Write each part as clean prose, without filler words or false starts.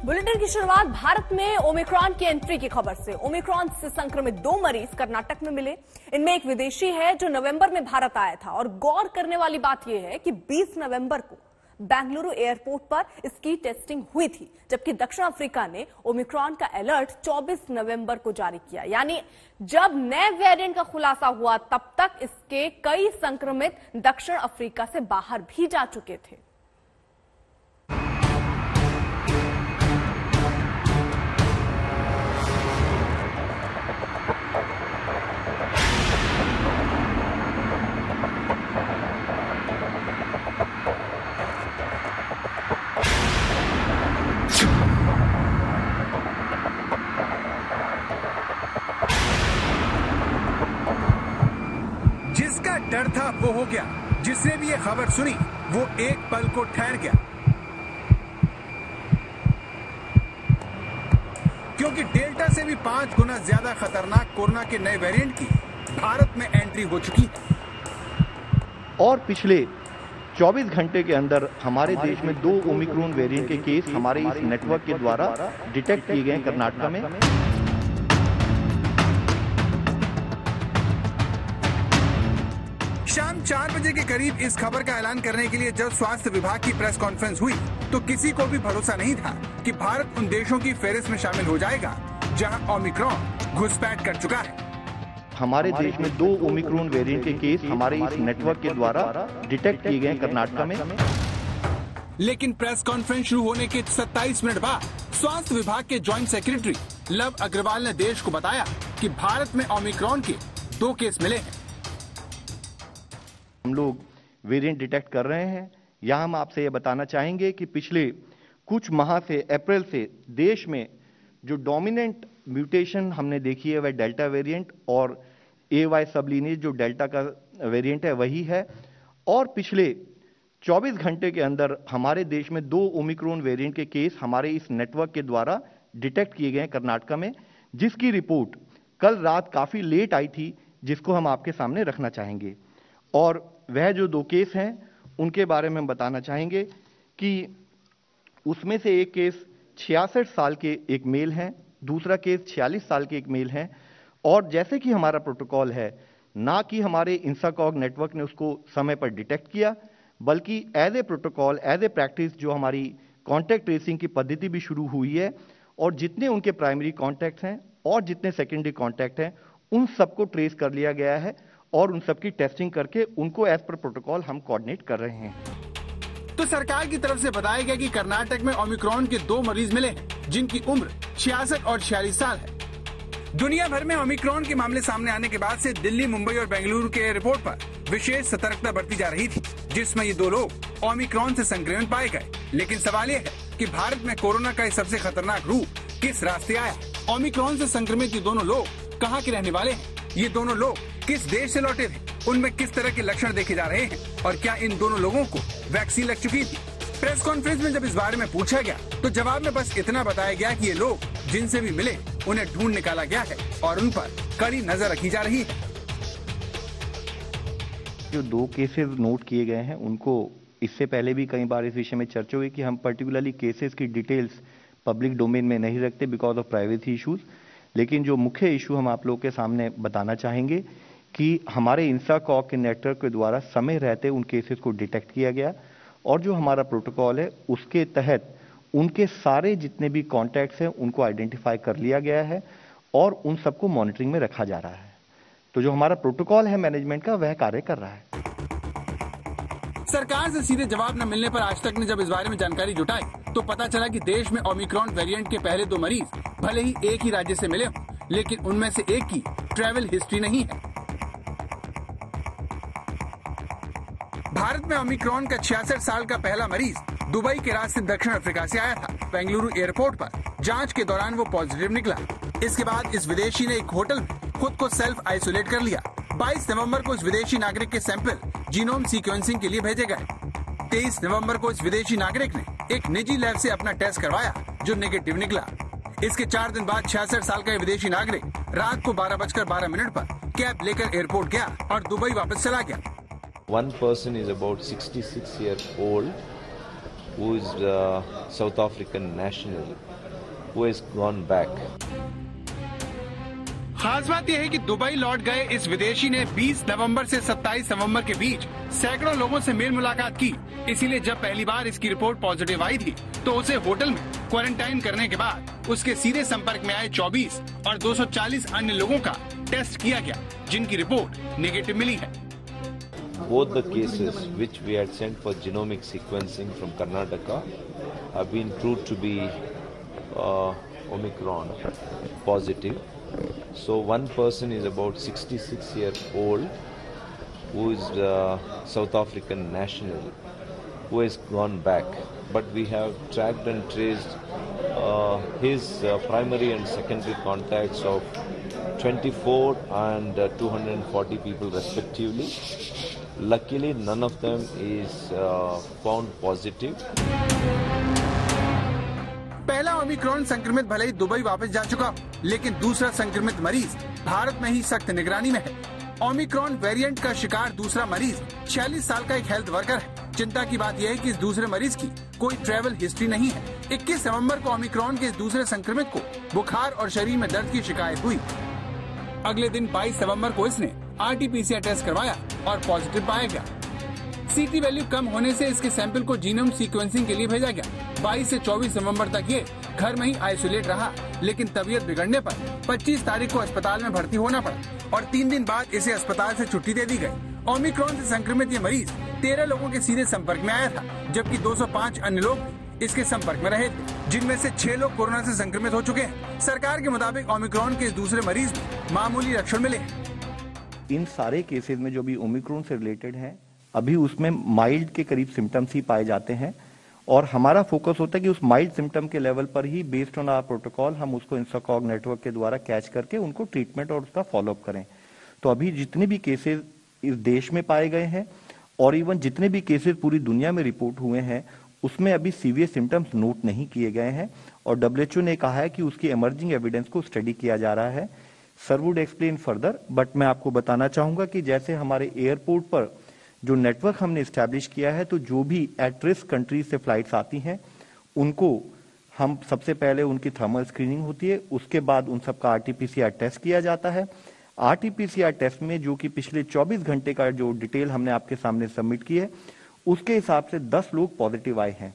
Bulletin की शुरुआत भारत में ओमिक्रॉन की एंट्री की खबर से। ओमिक्रॉन से संक्रमित 2 मरीज कर्नाटक में मिले। इनमें एक विदेशी है जो नवंबर में भारत आया था और गौर करने वाली बात यह है कि 20 नवंबर को बेंगलुरु एयरपोर्ट पर इसकी टेस्टिंग हुई थी, जबकि दक्षिण अफ्रीका ने ओमिक्रॉन का अलर्ट 24 नवंबर को जारी किया। यानी जब नए वेरिएंट का खुलासा हुआ तब तक इसके कई संक्रमित दक्षिण अफ्रीका से बाहर भी जा चुके थे। जिसका डर था वो हो गया। जिसने भी ये खबर सुनी वो एक पल को ठहर गया, क्योंकि डेल्टा से भी 5 गुना ज्यादा खतरनाक कोरोना के नए वेरिएंट की भारत में एंट्री हो चुकी है। और पिछले 24 घंटे के अंदर हमारे देश में 2 ओमिक्रॉन वेरिएंट के केस हमारे इस नेटवर्क के द्वारा डिटेक्ट किए गए कर्नाटक में। शाम 4 बजे के करीब इस खबर का ऐलान करने के लिए जब स्वास्थ्य विभाग की प्रेस कॉन्फ्रेंस हुई तो किसी को भी भरोसा नहीं था कि भारत उन देशों की फेहरिस्त में शामिल हो जाएगा जहां ओमिक्रॉन घुसपैठ कर चुका है। हमारे देश में 2 ओमिक्रॉन वेरिएंट के केस हमारे इस नेटवर्क के द्वारा डिटेक्ट किए गए कर्नाटक में। लेकिन प्रेस कॉन्फ्रेंस शुरू होने के 27 मिनट बाद स्वास्थ्य विभाग के ज्वाइंट सेक्रेटरी लव अग्रवाल ने देश को बताया कि भारत में ओमिक्रॉन के 2 केस मिले हैं। हम लोग वेरिएंट डिटेक्ट कर रहे हैं। यहाँ हम आपसे ये बताना चाहेंगे कि पिछले कुछ माह से, अप्रैल से देश में जो डोमिनेंट म्यूटेशन हमने देखी है वह डेल्टा वेरिएंट और AY सबलिनेज जो डेल्टा का वेरिएंट है वही है। और पिछले 24 घंटे के अंदर हमारे देश में 2 ओमिक्रॉन वेरिएंट के केस हमारे इस नेटवर्क के द्वारा डिटेक्ट किए गए कर्नाटक में, जिसकी रिपोर्ट कल रात काफ़ी लेट आई थी, जिसको हम आपके सामने रखना चाहेंगे। और वह जो 2 केस हैं उनके बारे में हम बताना चाहेंगे कि उसमें से एक केस 66 साल के एक मेल हैं, दूसरा केस 46 साल के एक मेल हैं। और जैसे कि हमारा प्रोटोकॉल है, ना कि हमारे इंसाकॉग नेटवर्क ने उसको समय पर डिटेक्ट किया, बल्कि as a protocol, as a practice जो हमारी कॉन्टैक्ट ट्रेसिंग की पद्धति भी शुरू हुई है और जितने उनके प्राइमरी कॉन्टैक्ट हैं और जितने सेकेंडरी कॉन्टैक्ट हैं उन सबको ट्रेस कर लिया गया है और उन सबकी टेस्टिंग करके उनको एज पर प्रोटोकॉल हम कोऑर्डिनेट कर रहे हैं। तो सरकार की तरफ से बताया गया कि कर्नाटक में ओमिक्रॉन के 2 मरीज मिले हैं, जिनकी उम्र 66 और 46 साल है। दुनिया भर में ओमिक्रॉन के मामले सामने आने के बाद से दिल्ली, मुंबई और बेंगलुरु के एयरपोर्ट पर विशेष सतर्कता बरती जा रही थी, जिसमें ये 2 लोग ओमिक्रॉन से संक्रमित पाए गए। लेकिन सवाल ये है कि भारत में कोरोना का सबसे खतरनाक रूप किस रास्ते आया। ओमिक्रॉन से संक्रमित ये दोनों लोग कहाँ के रहने वाले हैं, ये दोनों लोग किस देश से लौटे थे, उनमें किस तरह के लक्षण देखे जा रहे हैं और क्या इन दोनों लोगों को वैक्सीन लग चुकी थी। प्रेस कॉन्फ्रेंस में जब इस बारे में पूछा गया तो जवाब में बस इतना बताया गया कि ये लोग जिनसे भी मिले उन्हें ढूंढ निकाला गया है और उन पर कड़ी नजर रखी जा रही है। जो 2 केसेस नोट किए गए हैं उनको इससे पहले भी कई बार इस विषय में चर्चा हुई कि हम पर्टिकुलरली केसेस की डिटेल्स पब्लिक डोमेन में नहीं रखते बिकॉज ऑफ प्राइवेसी इश्यूज। लेकिन जो मुख्य इशू हम आप लोगों के सामने बताना चाहेंगे कि हमारे इंसाकॉग के नेटवर्क के द्वारा समय रहते उन केसेस को डिटेक्ट किया गया और जो हमारा प्रोटोकॉल है उसके तहत उनके सारे जितने भी कॉन्टैक्ट्स हैं उनको आइडेंटिफाई कर लिया गया है और उन सबको मॉनिटरिंग में रखा जा रहा है। तो जो हमारा प्रोटोकॉल है मैनेजमेंट का वह कार्य कर रहा है। सरकार से सीधे जवाब न मिलने पर आज तक ने जब इस बारे में जानकारी जुटाई तो पता चला कि देश में ओमिक्रॉन वेरिएंट के पहले 2 मरीज भले ही एक ही राज्य से मिले हों, लेकिन उनमें से एक की ट्रैवल हिस्ट्री नहीं है। भारत में ओमिक्रॉन का 66 साल का पहला मरीज दुबई के रास्ते दक्षिण अफ्रीका से आया था। बेंगलुरु एयरपोर्ट पर जांच के दौरान वो पॉजिटिव निकला। इसके बाद इस विदेशी ने एक होटल में खुद को सेल्फ आइसोलेट कर लिया। 22 नवंबर को इस विदेशी नागरिक के सैंपल जीनोम सीक्वेंसिंग के लिए भेजे गए। 23 नवंबर को इस विदेशी नागरिक ने एक निजी लैब से अपना टेस्ट करवाया जो नेगेटिव निकला। इसके 4 दिन बाद 66 साल का विदेशी नागरिक रात को 12:12 पर कैब लेकर एयरपोर्ट गया और दुबई वापस चला गया। One person is about 66 years old who is South African national, who has gone back. खास बात यह है कि दुबई लौट गए इस विदेशी ने 20 नवंबर से 27 नवंबर के बीच सैकड़ों लोगों से मेल मुलाकात की। इसीलिए जब पहली बार इसकी रिपोर्ट पॉजिटिव आई थी तो उसे होटल में क्वारंटाइन करने के बाद उसके सीधे संपर्क में आए 24 और 240 अन्य लोगों का टेस्ट किया गया, जिनकी रिपोर्ट नेगेटिव मिली है। Both the cases which we had sent for genomic sequencing from Karnataka have been proved to be Omicron positive. So one person is about 66-year-old who is South African national, who has gone back. But we have tracked and traced his primary and secondary contacts of 24 and 240 people respectively. Luckily, none of them is found positive. पहला Omicron संक्रमित भले ही Dubai वापस जा चुका, लेकिन दूसरा संक्रमित मरीज भारत में ही सख्त निगरानी में है। ओमिक्रॉन वेरिएंट का शिकार दूसरा मरीज 46 साल का एक हेल्थ वर्कर है। चिंता की बात यह है कि इस दूसरे मरीज की कोई ट्रैवल हिस्ट्री नहीं है। 21 नवंबर को ओमिक्रॉन के इस दूसरे संक्रमित को बुखार और शरीर में दर्द की शिकायत हुई। अगले दिन 22 नवंबर को इसने RT-PCR टेस्ट करवाया और पॉजिटिव पाया गया। CT वैल्यू कम होने से इसके सैंपल को जीनोम सीक्वेंसिंग के लिए भेजा गया। 22 से 24 नवंबर तक ये घर में ही आइसोलेट रहा, लेकिन तबीयत बिगड़ने पर 25 तारीख को अस्पताल में भर्ती होना पड़ा और 3 दिन बाद इसे अस्पताल से छुट्टी दे दी गई। ओमिक्रॉन से संक्रमित ये मरीज 13 लोगों के सीधे संपर्क में आया था, जबकि 205 अन्य लोग इसके संपर्क में रहे थे, जिनमें से 6 लोग कोरोना से संक्रमित हो चुके हैं। सरकार के मुताबिक ओमिक्रॉन के दूसरे मरीज में मामूली लक्षण मिले। इन सारे केसेस में जो भी ओमिक्रॉन से रिलेटेड हैं, अभी उसमें माइल्ड के करीब सिम्टम्स ही पाए जाते हैं और हमारा फोकस होता है कि उस माइल्ड सिम्टम के लेवल पर ही बेस्ड ऑन आवर प्रोटोकॉल हम उसको इंस्टाकॉग नेटवर्क के द्वारा कैच करके उनको ट्रीटमेंट और उसका फॉलोअप करें। तो अभी जितने भी केसेस इस देश में पाए गए हैं और इवन जितने भी केसेस पूरी दुनिया में रिपोर्ट हुए हैं, उसमें अभी सीवियर सिम्टम्स नोट नहीं किए गए हैं और WHO ने कहा है कि उसकी इमर्जिंग एविडेंस को स्टडी किया जा रहा है। Sir would explain further, but मैं आपको बताना चाहूंगा कि जैसे हमारे एयरपोर्ट पर जो नेटवर्क हमने स्टैब्लिश किया है, तो जो भी एट रिस्क कंट्रीज से फ्लाइट्स आती हैं उनको हम सबसे पहले उनकी थर्मल स्क्रीनिंग होती है, उसके बाद उन सबका RT-PCR टेस्ट किया जाता है। RT-PCR टेस्ट में जो कि पिछले 24 घंटे का जो डिटेल हमने आपके सामने सबमिट की है, उसके हिसाब से 10 लोग पॉजिटिव आए हैं।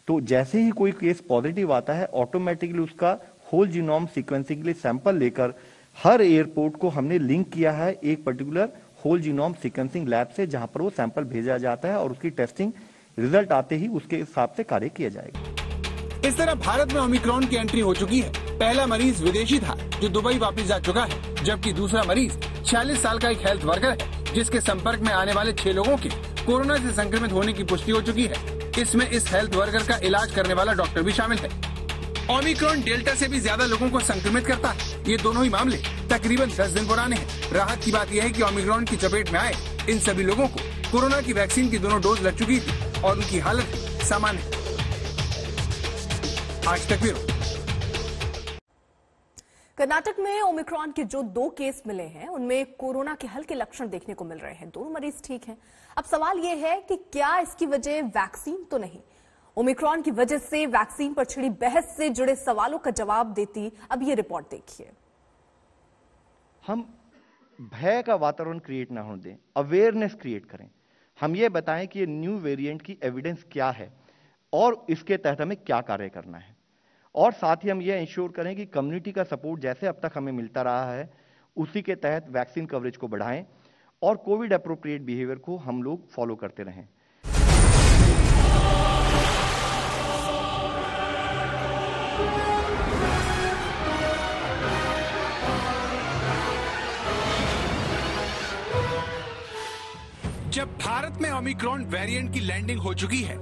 तो जैसे ही कोई केस पॉजिटिव आता है, ऑटोमेटिकली उसका होल जीनोम सीक्वेंसिंग के लिए सैंपल लेकर हर एयरपोर्ट को हमने लिंक किया है एक particular whole genome sequencing lab से, जहां पर वो सैंपल भेजा जाता है और उसकी टेस्टिंग रिजल्ट आते ही उसके हिसाब से कार्य किया जाएगा। इस तरह भारत में ओमिक्रॉन की एंट्री हो चुकी है। पहला मरीज विदेशी था जो दुबई वापस जा चुका है, जबकि दूसरा मरीज 46 साल का एक हेल्थ वर्कर है, जिसके संपर्क में आने वाले 6 लोगों के कोरोना से संक्रमित होने की पुष्टि हो चुकी है। इसमें इस हेल्थ वर्कर का इलाज करने वाला डॉक्टर भी शामिल है। ओमिक्रॉन डेल्टा से भी ज्यादा लोगों को संक्रमित करता है। ये दोनों ही मामले तकरीबन 10 दिन पुराने हैं। राहत की बात यह है कि ओमिक्रॉन की चपेट में आए इन सभी लोगों को कोरोना की वैक्सीन की दोनों डोज लग चुकी थी और उनकी हालत सामान्य है। आज तक ब्यूरो। कर्नाटक में ओमिक्रॉन के जो 2 केस मिले हैं, उनमें कोरोना के हल्के लक्षण देखने को मिल रहे हैं। दोनों मरीज ठीक हैं। अब सवाल यह है कि क्या इसकी वजह वैक्सीन तो नहीं? ओमिक्रॉन की वजह से वैक्सीन पर छिड़ी बहस से जुड़े सवालों का जवाब देती अब ये रिपोर्ट देखिए। हम भय का वातावरण क्रिएट ना होने दें, अवेयरनेस क्रिएट करें। हम ये बताएं कि ये न्यू वेरिएंट की एविडेंस क्या है और इसके तहत हमें क्या कार्य करना है, और साथ ही हम ये इंश्योर करें कि कम्युनिटी का सपोर्ट जैसे अब तक हमें मिलता रहा है उसी के तहत वैक्सीन कवरेज को बढ़ाएं और कोविड अप्रोप्रिएट बिहेवियर को हम लोग फॉलो करते रहें। जब भारत में ओमिक्रॉन वेरिएंट की लैंडिंग हो चुकी है,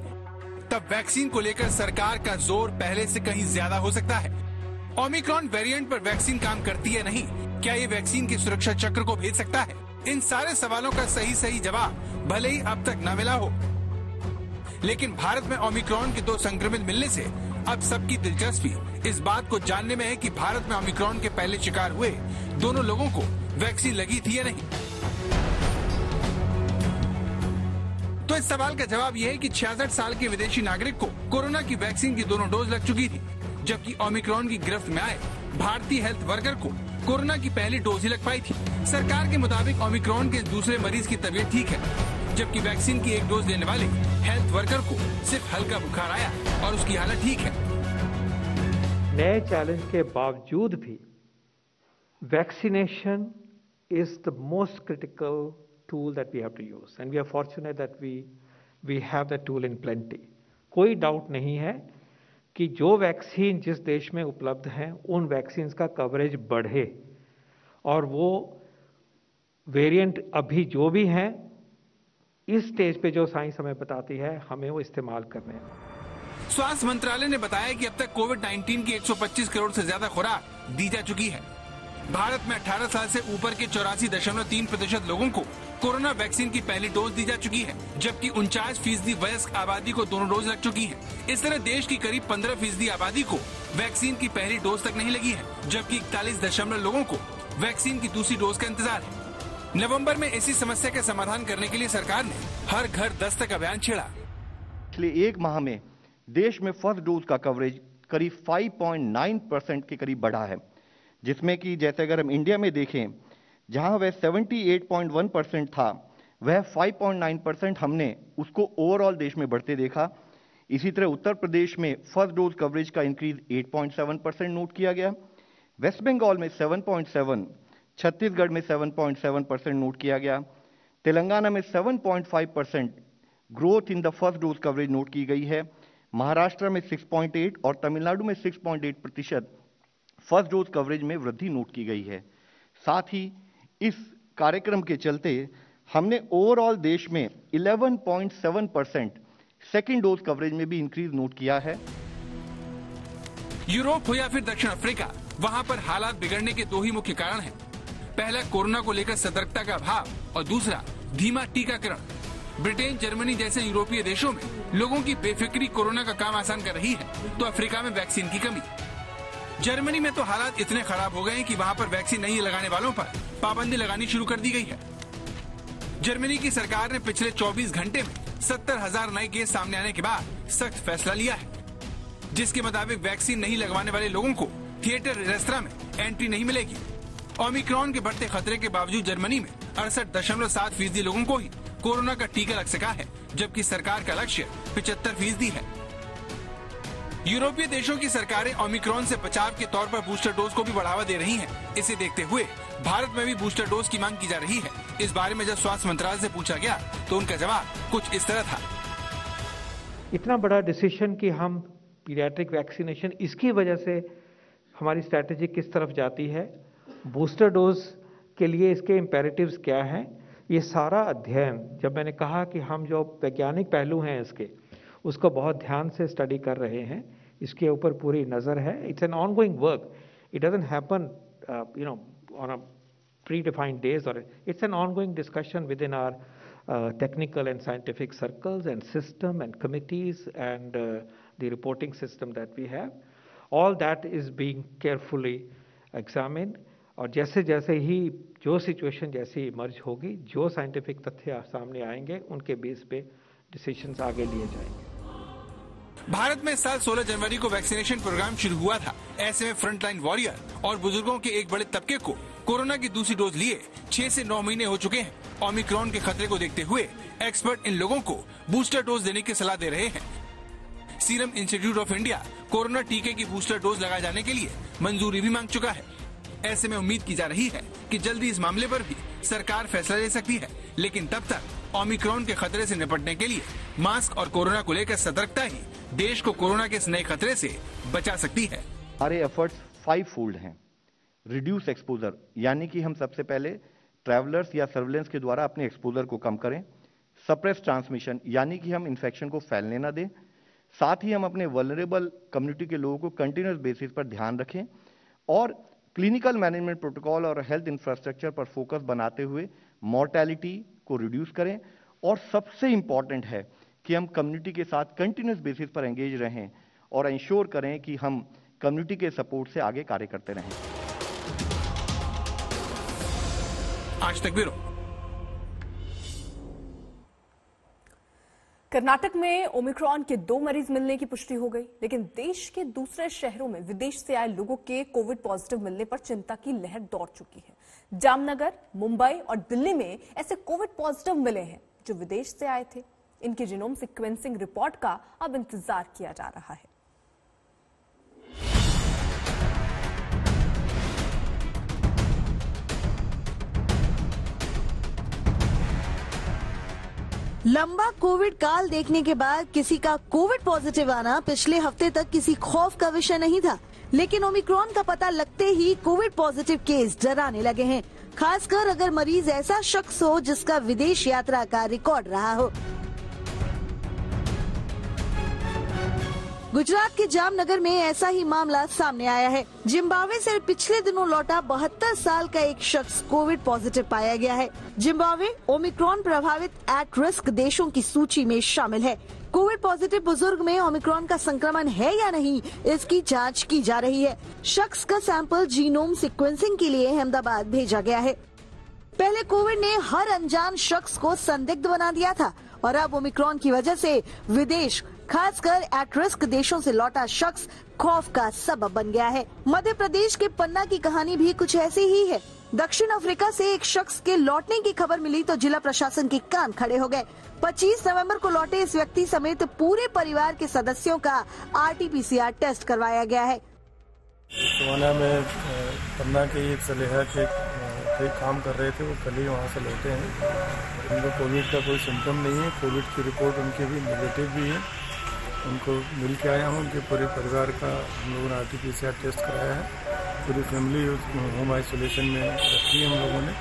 तब वैक्सीन को लेकर सरकार का जोर पहले से कहीं ज्यादा हो सकता है। ओमिक्रॉन वेरिएंट पर वैक्सीन काम करती है नहीं? क्या ये वैक्सीन के सुरक्षा चक्र को भेज सकता है? इन सारे सवालों का सही जवाब भले ही अब तक न मिला हो, लेकिन भारत में ओमिक्रॉन के 2 संक्रमित मिलने से अब सबकी दिलचस्पी इस बात को जानने में है कि भारत में ओमिक्रॉन के पहले शिकार हुए दोनों लोगों को वैक्सीन लगी थी या नहीं। तो इस सवाल का जवाब यह है कि 66 साल के विदेशी नागरिक को कोरोना की वैक्सीन की दोनों डोज लग चुकी थी, जबकि ओमिक्रॉन की गिरफ्त में आए भारतीय हेल्थ वर्कर को कोरोना की पहली डोज ही लग पाई थी। सरकार के मुताबिक ओमिक्रॉन के दूसरे मरीज की तबीयत ठीक है, जबकि वैक्सीन की एक डोज लेने वाले हेल्थ वर्कर को सिर्फ हल्का बुखार आया और उसकी हालत ठीक है। नए चैलेंज के बावजूद भी vaccination is the most critical tool that we have to use, and we are fortunate that we have that tool in plenty. कोई डाउट नहीं है कि जो वैक्सीन जिस देश में उपलब्ध हैं उन वैक्सीन्स का कवरेज बढ़े और वो वेरिएंट अभी जो भी हैं इस स्टेज पे जो साइंस हमें बताती है हमें वो इस्तेमाल करने हैं। स्वास्थ्य मंत्रालय ने बताया कि अब तक कोविड-19 की 125 करोड़ से ज्यादा खुराक दी जा चुकी है। भारत में 18 साल से ऊपर के 84.3% लोगों को कोरोना वैक्सीन की पहली डोज दी जा चुकी है, जबकि 49% वयस्क आबादी को दोनों डोज लग चुकी है। इस तरह देश की करीब 15% आबादी को वैक्सीन की पहली डोज तक नहीं लगी है, जबकि 41% लोगों को वैक्सीन की दूसरी डोज का इंतजार है। नवंबर में ऐसी समस्या का समाधान करने के लिए सरकार ने हर घर दस्तक अभियान छेड़ा। पिछले एक माह में देश में फर्स्ट डोज का कवरेज करीब 5.9% के करीब बढ़ा है, जिसमें कि जैसे अगर हम इंडिया में देखें जहां वह 78.1% था, वह 5.9% हमने उसको ओवरऑल देश में बढ़ते देखा। इसी तरह उत्तर प्रदेश में फर्स्ट डोज कवरेज का इंक्रीज 8.7% नोट किया गया, वेस्ट बंगाल में 7.7, छत्तीसगढ़ में 7.7% नोट किया गया, तेलंगाना में 7.5% growth in the first dose coverage note की गई है, महाराष्ट्र में 6.8 और तमिलनाडु में 6.8% फर्स्ट डोज कवरेज में वृद्धि नोट की गई है। साथ ही इस कार्यक्रम के चलते हमने ओवरऑल देश में 11.7% सेकेंड डोज कवरेज में भी इंक्रीज नोट किया है। यूरोप हो या फिर दक्षिण अफ्रीका, वहां पर हालात बिगड़ने के दो ही मुख्य कारण हैं। पहला कोरोना को लेकर सतर्कता का अभाव और दूसरा धीमा टीकाकरण। ब्रिटेन, जर्मनी जैसे यूरोपीय देशों में लोगों की बेफिक्री कोरोना का काम आसान कर रही है, तो अफ्रीका में वैक्सीन की कमी। जर्मनी में तो हालात इतने खराब हो गए हैं कि वहां पर वैक्सीन नहीं लगाने वालों पर पाबंदी लगानी शुरू कर दी गई है। जर्मनी की सरकार ने पिछले 24 घंटे में 70,000 नए केस सामने आने के बाद सख्त फैसला लिया है, जिसके मुताबिक वैक्सीन नहीं लगवाने वाले लोगों को थिएटर, रेस्तरां में एंट्री नहीं मिलेगी। ओमिक्रॉन के बढ़ते खतरे के बावजूद जर्मनी में 68.7% लोगों को ही कोरोना का टीका लग सका है, जबकि सरकार का लक्ष्य 75% है। यूरोपीय देशों की सरकारें ओमिक्रॉन से बचाव के तौर पर बूस्टर डोज को भी बढ़ावा दे रही हैं। इसे देखते हुए भारत में भी बूस्टर डोज की मांग की जा रही है। इस बारे में जब स्वास्थ्य मंत्रालय से पूछा गया तो उनका जवाब कुछ इस तरह था। इतना बड़ा डिसीजन कि हम पीडियाट्रिक वैक्सीनेशन, इसकी वजह से हमारी स्ट्रैटेजी किस तरफ जाती है, बूस्टर डोज के लिए इसके इम्पेरेटिव्स क्या हैं, ये सारा अध्ययन, जब मैंने कहा कि हम जो वैज्ञानिक पहलू हैं इसके, उसको बहुत ध्यान से स्टडी कर रहे हैं, इसके ऊपर पूरी नज़र है। It's an ongoing work, it doesn't happen on a predefined days, or it's an ongoing discussion within our technical and scientific circles and system and committees and the reporting system that we have. All that is being carefully examined, और जैसे जैसे ही जो situation जैसी emerge होगी, जो scientific तथ्य सामने आएंगे, उनके बेस पे डिसीजंस आगे लिए जाएंगे। भारत में इस साल 16 जनवरी को वैक्सीनेशन प्रोग्राम शुरू हुआ था। ऐसे में फ्रंटलाइन वॉरियर और बुजुर्गों के एक बड़े तबके को कोरोना की दूसरी डोज लिए 6 से 9 महीने हो चुके हैं। ओमिक्रॉन के खतरे को देखते हुए एक्सपर्ट इन लोगों को बूस्टर डोज देने की सलाह दे रहे हैं। Serum institute of India corona टीके की बूस्टर डोज लगाए जाने के लिए मंजूरी भी मांग चुका है। ऐसे में उम्मीद की जा रही है कि जल्दी इस मामले पर भी सरकार फैसला ले सकती है, लेकिन तब तक ओमिक्रॉन के खतरे से निपटने के लिए मास्क और कोरोना को लेकर सतर्कता ही देश को कोरोना के इस नए खतरे से बचा सकती है। हमारे एफर्ट्स 5 फोल्ड हैं। रिड्यूस एक्सपोजर, यानी कि हम सबसे पहले ट्रैवलर्स या सर्विलेंस के द्वारा अपने एक्सपोजर को कम करें। सप्रेस ट्रांसमिशन, यानी कि हम इन्फेक्शन को फैलने ना दें। साथ ही हम अपने वल्नरेबल कम्युनिटी के लोगों को कंटिन्यूस बेसिस पर ध्यान रखें और क्लिनिकल मैनेजमेंट प्रोटोकॉल और हेल्थ इंफ्रास्ट्रक्चर पर फोकस बनाते हुए मॉर्टेलिटी को रिड्यूस करें। और सबसे इंपॉर्टेंट है कि हम कम्युनिटी के साथ कंटिन्यूस बेसिस पर एंगेज रहें और इंश्योर करें कि हम कम्युनिटी के सपोर्ट से आगे कार्य करते रहें। आज तक ब्यूरो। कर्नाटक में ओमिक्रॉन के 2 मरीज मिलने की पुष्टि हो गई, लेकिन देश के दूसरे शहरों में विदेश से आए लोगों के कोविड पॉजिटिव मिलने पर चिंता की लहर दौड़ चुकी है। जामनगर, मुंबई और दिल्ली में ऐसे कोविड पॉजिटिव मिले हैं जो विदेश से आए थे। इनकी जीनोम सीक्वेंसिंग रिपोर्ट का अब इंतजार किया जा रहा है। लंबा कोविड काल देखने के बाद किसी का कोविड पॉजिटिव आना पिछले हफ्ते तक किसी खौफ का विषय नहीं था, लेकिन ओमिक्रॉन का पता लगते ही कोविड पॉजिटिव केस डराने लगे हैं, खासकर अगर मरीज ऐसा शख्स हो जिसका विदेश यात्रा का रिकॉर्ड रहा हो। गुजरात के जामनगर में ऐसा ही मामला सामने आया है। जिम्बाब्वे से पिछले दिनों लौटा 72 साल का एक शख्स कोविड पॉजिटिव पाया गया है। जिम्बाब्वे ओमिक्रॉन प्रभावित एट रिस्क देशों की सूची में शामिल है। कोविड पॉजिटिव बुजुर्ग में ओमिक्रॉन का संक्रमण है या नहीं, इसकी जांच की जा रही है। शख्स का सैंपल जीनोम सीक्वेंसिंग के लिए अहमदाबाद भेजा गया है। पहले कोविड ने हर अनजान शख्स को संदिग्ध बना दिया था और अब ओमिक्रॉन की वजह से विदेश, खासकर एट रिस्क देशों से लौटा शख्स खौफ का सबब बन गया है। मध्य प्रदेश के पन्ना की कहानी भी कुछ ऐसी ही है। दक्षिण अफ्रीका से एक शख्स के लौटने की खबर मिली तो जिला प्रशासन के कान खड़े हो गए। 25 नवंबर को लौटे इस व्यक्ति समेत पूरे परिवार के सदस्यों का RT-PCR टेस्ट करवाया गया है। सोना में पन्ना के एक सलेहा के काम कर रहे थे, वो कल ही वहाँ से लौटे हैं। उनको कोविड का कोई सिम्टम नहीं है। कोविड की रिपोर्ट उनकी भी नेगेटिव भी है। उनको मिल के आया हूँ। उनके पूरे परिवार का हम लोगों ने RT-PCR टेस्ट कराया है। पूरी फैमिली होम आइसोलेशन में रखी है हम लोगों ने।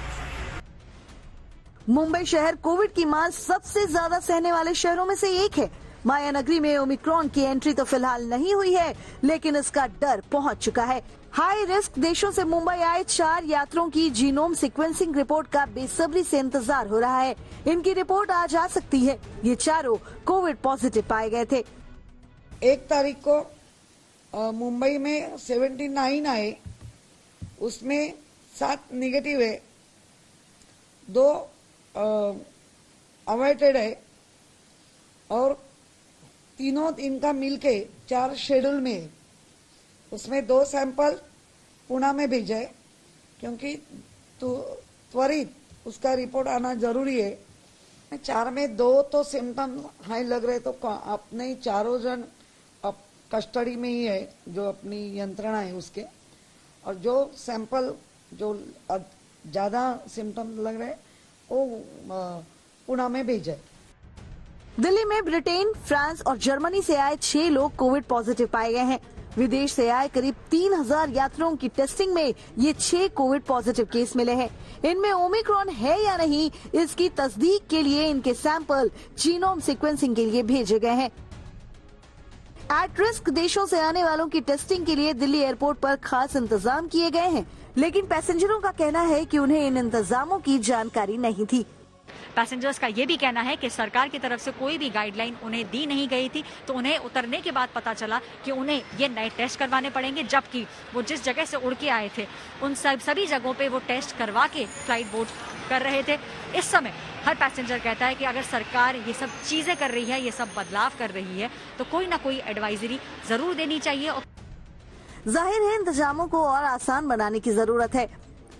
मुंबई शहर कोविड की मार सबसे ज्यादा सहने वाले शहरों में से एक है। माया नगरी में ओमिक्रॉन की एंट्री तो फिलहाल नहीं हुई है, लेकिन इसका डर पहुंच चुका है। हाई रिस्क देशों से मुंबई आए 4 यात्रियों की जीनोम सीक्वेंसिंग रिपोर्ट का बेसब्री से इंतजार हो रहा है। इनकी रिपोर्ट आज आ सकती है। ये चारों कोविड पॉजिटिव पाए गए थे। 1 तारीख को मुंबई में 79 आए, उसमें 7 निगेटिव है, 2 अवॉइडेड है और तीनों इनका मिलके 4 शेड्यूल में है। उसमें 2 सैंपल पुणे में भेजा है, क्योंकि त्वरित उसका रिपोर्ट आना जरूरी है। 4 में 2 तो सिम्टम हाई लग रहे, तो अपने 4 जन कस्टडी में ही है, जो अपनी यंत्रणा है उसके, और जो सैंपल जो ज्यादा सिम्टम लग रहे वो पुणे में भेजा है। दिल्ली में ब्रिटेन, फ्रांस और जर्मनी से आए 6 लोग कोविड पॉजिटिव पाए गए हैं। विदेश से आए करीब 3000 यात्रियों की टेस्टिंग में ये 6 कोविड पॉजिटिव केस मिले हैं। इनमें ओमिक्रॉन है या नहीं, इसकी तस्दीक के लिए इनके सैंपल जीनोम सीक्वेंसिंग के लिए भेजे गए हैं। एट रिस्क देशों से आने वालों की टेस्टिंग के लिए दिल्ली एयरपोर्ट पर खास इंतजाम किए गए हैं, लेकिन पैसेंजरों का कहना है कि उन्हें इन इंतजामों की जानकारी नहीं थी। पैसेंजर्स का ये भी कहना है कि सरकार की तरफ से कोई भी गाइडलाइन उन्हें दी नहीं गई थी, तो उन्हें उतरने के बाद पता चला कि उन्हें ये नए टेस्ट करवाने पड़ेंगे, जबकि वो जिस जगह से उड़ के आए थे उन सभी जगहों पे वो टेस्ट करवा के फ्लाइट बोर्ड कर रहे थे। इस समय हर पैसेंजर कहता है कि अगर सरकार ये सब चीजें कर रही है, ये सब बदलाव कर रही है, तो कोई ना कोई एडवाइजरी जरूर देनी चाहिए। जाहिर है इंतजामों को और आसान बनाने की जरूरत है।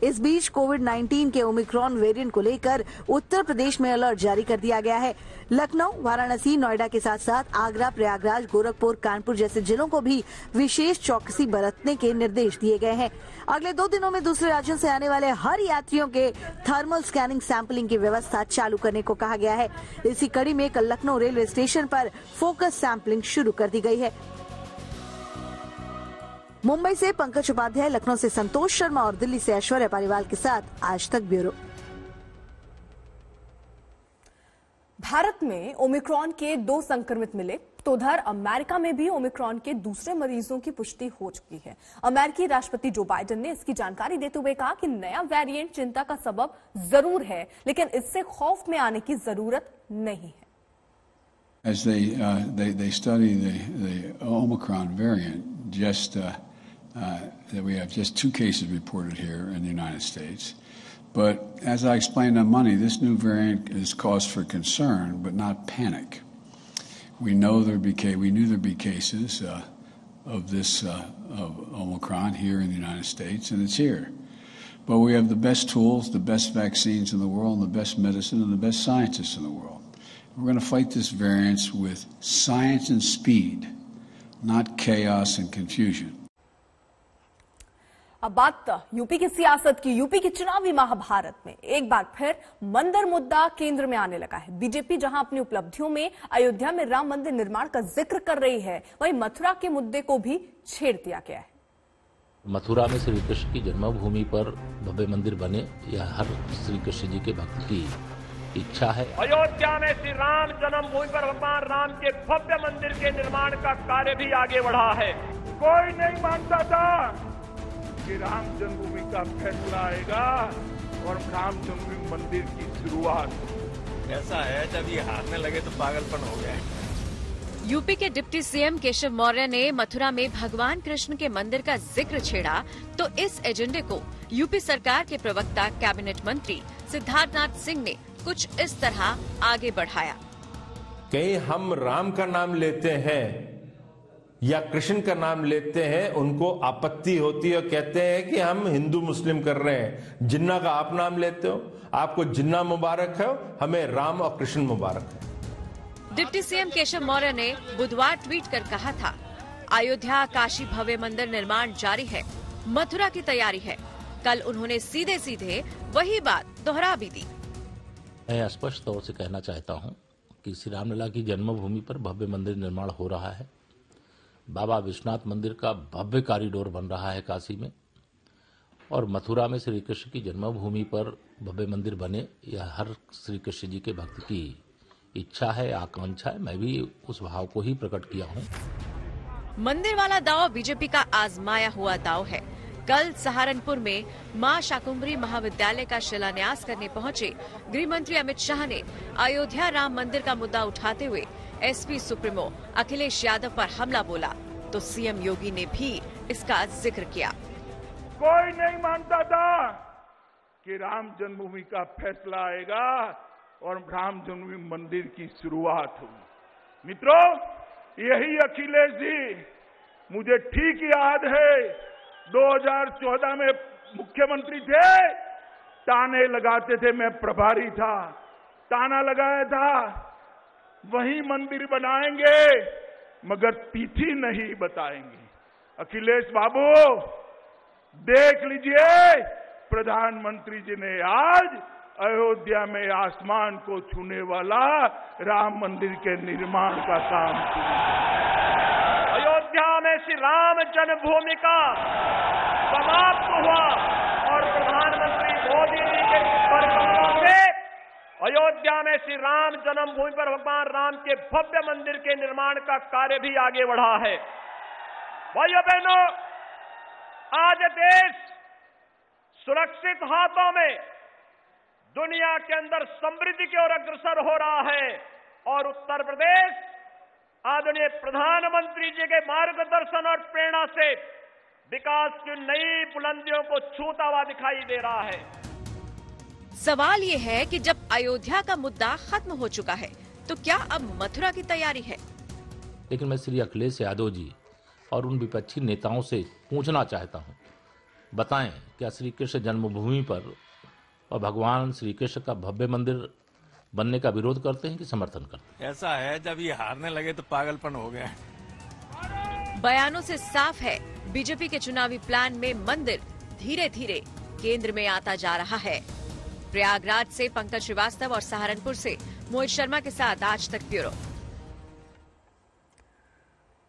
इस बीच कोविड-19 के ओमिक्रॉन वेरिएंट को लेकर उत्तर प्रदेश में अलर्ट जारी कर दिया गया है। लखनऊ, वाराणसी, नोएडा के साथ साथ आगरा, प्रयागराज, गोरखपुर, कानपुर जैसे जिलों को भी विशेष चौकसी बरतने के निर्देश दिए गए हैं। अगले 2 दिनों में दूसरे राज्यों से आने वाले हर यात्रियों के थर्मल स्कैनिंग सैंपलिंग की व्यवस्था चालू करने को कहा गया है। इसी कड़ी में कल लखनऊ रेलवे स्टेशन पर फोकस सैंपलिंग शुरू कर दी गई है। मुंबई से पंकज उपाध्याय, लखनऊ से संतोष शर्मा और दिल्ली से ऐश्वर्या पालीवाल के साथ आज तक ब्यूरो। भारत में ओमिक्रॉन के 2 संक्रमित मिले, तो उधर अमेरिका में भी ओमिक्रॉन के दूसरे मरीजों की पुष्टि हो चुकी है। अमेरिकी राष्ट्रपति जो बाइडेन ने इसकी जानकारी देते हुए कहा कि नया वेरिएंट चिंता का सबब जरूर है, लेकिन इससे खौफ में आने की जरूरत नहीं है। As they study the Omicron variant, that we have just 2 cases reported here in the United States. But as I explained on Monday, this new variant is cause for concern, but not panic. We knew there'd be cases of this of Omicron here in the United States, and it's here. But we have the best tools, the best vaccines in the world, and the best medicine, and the best scientists in the world. We're going to fight this variant with science and speed, not chaos and confusion. अब बात UP की सियासत की। UP की चुनावी महाभारत में एक बार फिर मंदिर मुद्दा केंद्र में आने लगा है। बीजेपी जहां अपनी उपलब्धियों में अयोध्या में राम मंदिर निर्माण का जिक्र कर रही है, वहीं मथुरा के मुद्दे को भी छेड़ दिया गया है। मथुरा में श्री कृष्ण की जन्मभूमि पर भव्य मंदिर बने, यह हर श्री कृष्ण जी के भक्त की इच्छा है। अयोध्या में श्री राम जन्मभूमि पर भगवान राम के भव्य मंदिर के निर्माण का कार्य भी आगे बढ़ा है। कोई नहीं मानता था कि राम जन्मभूमि का फैसला आएगा और राम जन्मभूमि मंदिर की शुरुआत। ऐसा है जब ये हारने लगे तो पागलपन हो गया। यूपी के डिप्टी सीएम केशव मौर्य ने मथुरा में भगवान कृष्ण के मंदिर का जिक्र छेड़ा तो इस एजेंडे को यूपी सरकार के प्रवक्ता कैबिनेट मंत्री सिद्धार्थनाथ सिंह ने कुछ इस तरह आगे बढ़ाया। कहीं हम राम का नाम लेते हैं या कृष्ण का नाम लेते हैं, उनको आपत्ति होती है और कहते हैं कि हम हिंदू मुस्लिम कर रहे हैं। जिन्ना का आप नाम लेते हो, आपको जिन्ना मुबारक है, हमें राम और कृष्ण मुबारक है। डिप्टी सीएम केशव मौर्य ने बुधवार ट्वीट कर कहा था, अयोध्या काशी भव्य मंदिर निर्माण जारी है, मथुरा की तैयारी है। कल उन्होंने सीधे सीधे वही बात दोहरा भी दी। मैं स्पष्ट तौर से कहना चाहता हूं कि श्री रामलला की जन्मभूमि पर भव्य मंदिर निर्माण हो रहा है। बाबा विश्वनाथ मंदिर का भव्य कॉरिडोर बन रहा है काशी में, और मथुरा में श्री कृष्ण की जन्मभूमि पर भव्य मंदिर बने, यह हर श्री कृष्ण जी के भक्त की इच्छा है, आकांक्षा है। मैं भी उस भाव को ही प्रकट किया हूं। मंदिर वाला दाव बीजेपी का आजमाया हुआ दाव है। कल सहारनपुर में मां शाकुंभरी महाविद्यालय का शिलान्यास करने पहुंचे गृह मंत्री अमित शाह ने अयोध्या राम मंदिर का मुद्दा उठाते हुए एसपी सुप्रीमो अखिलेश यादव पर हमला बोला तो सीएम योगी ने भी इसका जिक्र किया। कोई नहीं मानता था कि राम जन्मभूमि का फैसला आएगा और राम जन्मभूमि मंदिर की शुरुआत होगी। मित्रों, यही अखिलेश जी, मुझे ठीक याद है 2014 में मुख्यमंत्री थे, ताने लगाते थे, मैं प्रभारी था, ताना लगाया था वही मंदिर बनाएंगे मगर तिथि नहीं बताएंगे। अखिलेश बाबू देख लीजिए, प्रधानमंत्री जी ने आज अयोध्या में आसमान को छूने वाला राम मंदिर के निर्माण का काम किया। अयोध्या में श्री राम जन्मभूमि का समाप्त हुआ और प्रधानमंत्री मोदी जी के परिकल्पना से अयोध्या में श्री राम जन्मभूमि पर भगवान राम के भव्य मंदिर के निर्माण का कार्य भी आगे बढ़ा है। भाइयों बहनों, आज देश सुरक्षित हाथों में दुनिया के अंदर समृद्धि की ओर अग्रसर हो रहा है और उत्तर प्रदेश आदरणीय प्रधानमंत्री जी के मार्गदर्शन और प्रेरणा से विकास की नई बुलंदियों को छूता हुआ दिखाई दे रहा है। सवाल ये है कि जब अयोध्या का मुद्दा खत्म हो चुका है तो क्या अब मथुरा की तैयारी है? लेकिन मैं श्री अखिलेश यादव जी और उन विपक्षी नेताओं से पूछना चाहता हूं, बताएं क्या श्री कृष्ण जन्मभूमि पर और भगवान श्री कृष्ण का भव्य मंदिर बनने का विरोध करते हैं कि समर्थन करते हैं? ऐसा है जब ये हारने लगे तो पागलपन हो गया। बयानों से साफ है, बीजेपी के चुनावी प्लान में मंदिर धीरे धीरे केंद्र में आता जा रहा है। प्रयागराज से पंकज श्रीवास्तव और सहारनपुर से मोहित शर्मा के साथ आज तक ब्यूरो।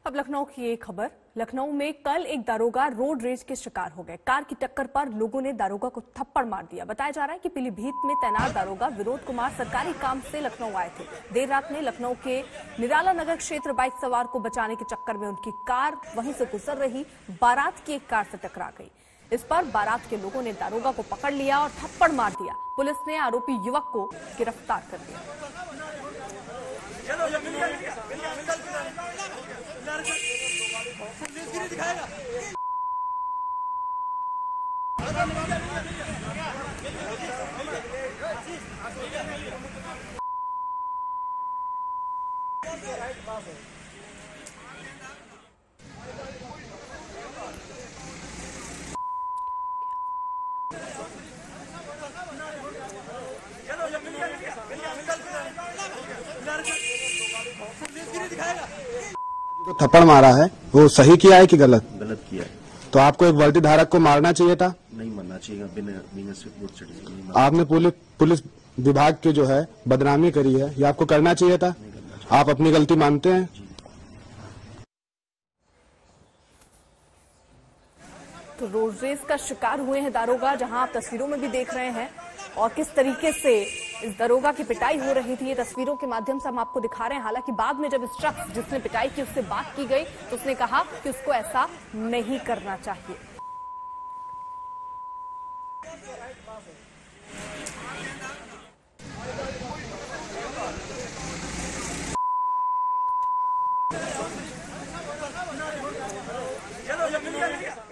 अब लखनऊ की एक खबर। लखनऊ में कल एक दारोगा रोड रेज के शिकार हो गए। कार की टक्कर पर लोगों ने दारोगा को थप्पड़ मार दिया। बताया जा रहा है कि पीलीभीत में तैनात दारोगा विनोद कुमार सरकारी काम से लखनऊ आए थे। देर रात में लखनऊ के निराला नगर क्षेत्र बाइक सवार को बचाने के चक्कर में उनकी कार वहीं से गुजर रही बारात की एक कार से टकरा गई। इस पर बारात के लोगों ने दारोगा को पकड़ लिया और थप्पड़ मार दिया। पुलिस ने आरोपी युवक को गिरफ्तार कर लिया। जो थप्पड़ मारा है वो सही किया है कि गलत? गलत किया है। तो आपको एक वर्दी धारक को मारना चाहिए था? नहीं मरना चाहिए, बिना आपने पुलिस विभाग के जो है बदनामी करी है, ये आपको करना चाहिए था? आप अपनी गलती मानते हैं? तो रोड रेस का शिकार हुए हैं दारोगा, जहां आप तस्वीरों में भी देख रहे हैं, और किस तरीके से इस दरोगा की पिटाई हो रही थी, ये तस्वीरों के माध्यम से हम आपको दिखा रहे हैं। हालांकि बाद में जब इस शख्स जिसने पिटाई की उससे बात की गई तो उसने कहा कि उसको ऐसा नहीं करना चाहिए। चलो